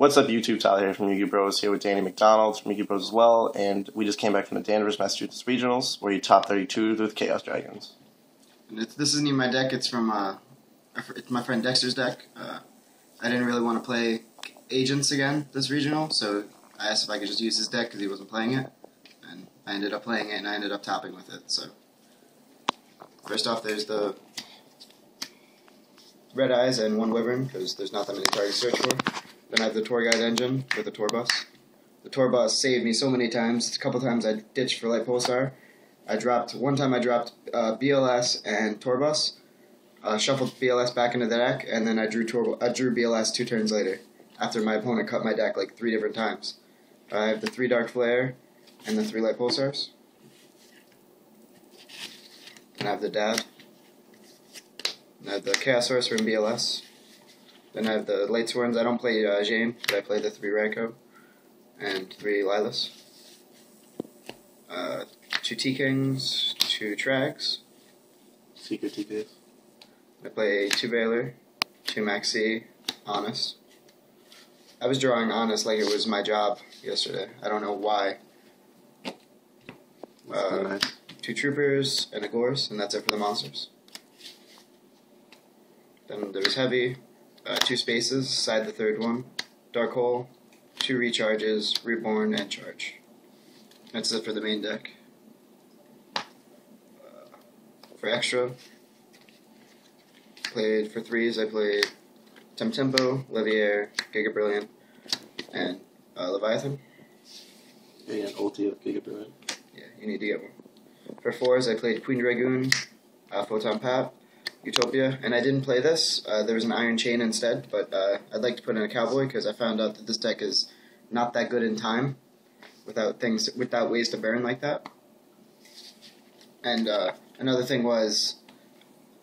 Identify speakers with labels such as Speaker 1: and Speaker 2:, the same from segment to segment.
Speaker 1: What's up, YouTube? Tyler here from Yu-Gi Bros. Here with Danny McDonald from Yu-Gi Bros as well, and we just came back from the Danvers, Massachusetts Regionals, where you top 32 with Chaos Dragons.
Speaker 2: And this isn't even my deck. It's from it's my friend Dexter's deck. I didn't really want to play Agents again this regional, so I asked if I could just use his deck because he wasn't playing it, and I ended up playing it, and I ended up topping with it. So first off, there's the Red Eyes and one Wyvern, because there's not that many targets to search for. Then I have the Tour Guide engine with the Tour Bus. The Tour Bus saved me so many times. A couple times I ditched for Light Pulsar. One time I dropped BLS and Tour Bus, shuffled BLS back into the deck, and then I drew BLS 2 turns later, after my opponent cut my deck like 3 different times. I have the 3 Dark Flare and the 3 Light Pulsars. And I have the Dad. And I have the Chaos Sorcerer and BLS. Then I have the Light Swords. I don't play Jane, but I play the 3 Raikou and 3 Lilas. 2 T-Kings, 2 Trags.
Speaker 1: Secret TPs.
Speaker 2: I play 2 Valor, 2 Maxi, Honest. I was drawing Honest like it was my job yesterday. I don't know why.
Speaker 1: Nice.
Speaker 2: 2 Troopers and a Gorse, and that's it for the monsters. Then there's Heavy, 2 Spaces, side the 3rd one, Dark Hole, 2 Recharges, Reborn, and Charge. That's it for the main deck. For extra, played for 3s, I played Tempo, Leviair, Giga Brilliant, and Leviathan.
Speaker 1: Yeah, an ulti of Giga Brilliant.
Speaker 2: Yeah, you need to get one. For 4s, I played Queen Dragoon, Photon Pat, Utopia, and I didn't play this. There was an Iron Chain instead, but I'd like to put in a Cowboy because I found out that this deck is not that good in time without ways to burn like that. And another thing was,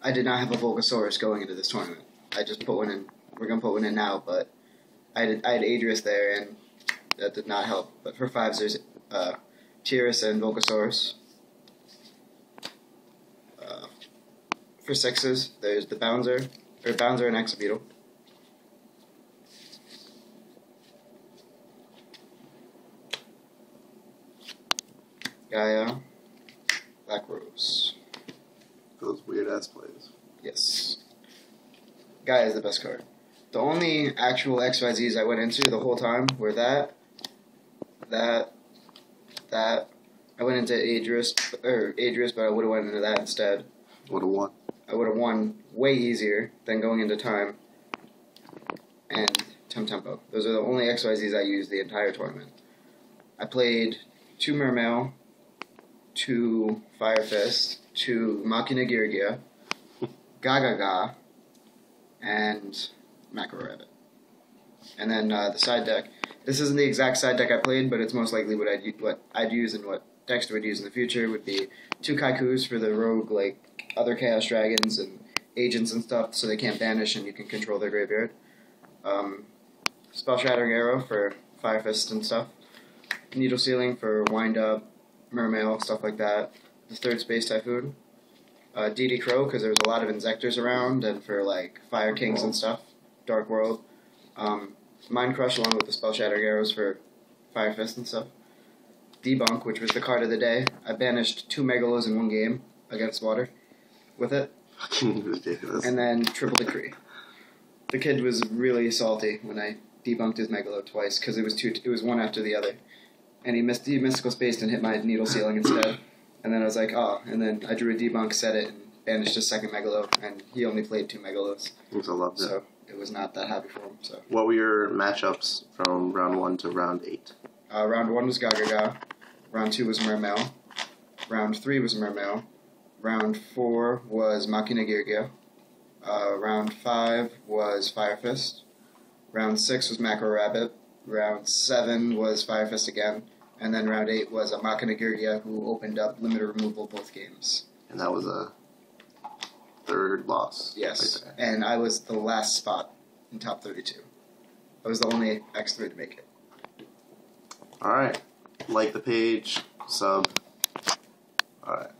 Speaker 2: I did not have a Volcasaurus going into this tournament. I just put one in. We're gonna put one in now, but I had Adris there, and that did not help. But for 5s, there's Tyrus and Volcasaurus. For 6s, there's the Bouncer and Exobeetle. Gaia, Black Rose.
Speaker 1: Those weird-ass plays.
Speaker 2: Yes. Gaia is the best card. The only actual XYZs I went into the whole time were that. I went into Adris, but I would have went into that instead.
Speaker 1: Would have won.
Speaker 2: I would have won way easier than going into Time and Tempo. Those are the only XYZs I used the entire tournament. I played 2 Mermail, 2 Fire Fist, 2 Machina Girgia, Gaga, and Macro Rabbit. And then the side deck. This isn't the exact side deck I played, but it's most likely what I'd use and what Dexter would use in the future would be 2 Kaikus for the rogue, like other Chaos Dragons and Agents and stuff, so they can't banish and you can control their graveyard. Spell Shattering Arrow for Fire Fist and stuff. Needle Sealing for Wind Up, Mermail, stuff like that. The 3rd Space Typhoon. DD Crow, because there was a lot of Insectors around, and for like Fire Kings and stuff. Dark World. Mind Crush along with the Spell Shattering Arrows for Fire Fist and stuff. Debunk, which was the card of the day. I banished 2 Megalos in one game against Water with it.
Speaker 1: Ridiculous.
Speaker 2: And then Triple Decree. The kid was really salty when I debunked his Megalo twice because it was one after the other. And he Mystical Spaced and hit my Needle Sealing instead. And then I was like, oh. And then I drew a debunk, set it, and banished his 2nd Megalo. And he only played 2 Megalos.
Speaker 1: I loved it.
Speaker 2: So it was not that happy for him. So.
Speaker 1: What were your matchups from round 1 to round 8?
Speaker 2: Round 1 was Gaga. Round 2 was Mermail. Round 3 was Mermail. Round 4 was Machina Girgia. Round 5 was Fire Fist. Round 6 was Macro Rabbit. Round 7 was Fire Fist again. And then round 8 was a Machina Girgia who opened up limited removal both games.
Speaker 1: And that was a 3rd loss.
Speaker 2: Yes. Right, and I was the last spot in top 32. I was the only X3 to make it.
Speaker 1: Alright. Like the page, sub. Alright.